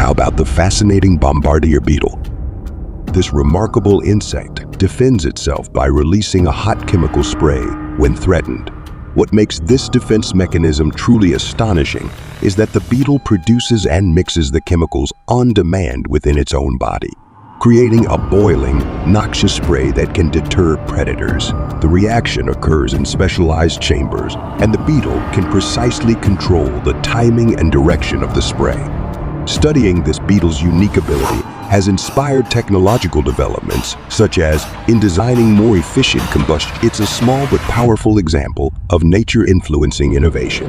how about the fascinating Bombardier Beetle? This remarkable insect defends itself by releasing a hot chemical spray when threatened. What makes this defense mechanism truly astonishing is that the beetle produces and mixes the chemicals on demand within its own body, creating a boiling, noxious spray that can deter predators. The reaction occurs in specialized chambers, and the beetle can precisely control the timing and direction of the spray. Studying this beetle's unique ability has inspired technological developments, such as in designing more efficient combustion. It's a small but powerful example of nature influencing innovation.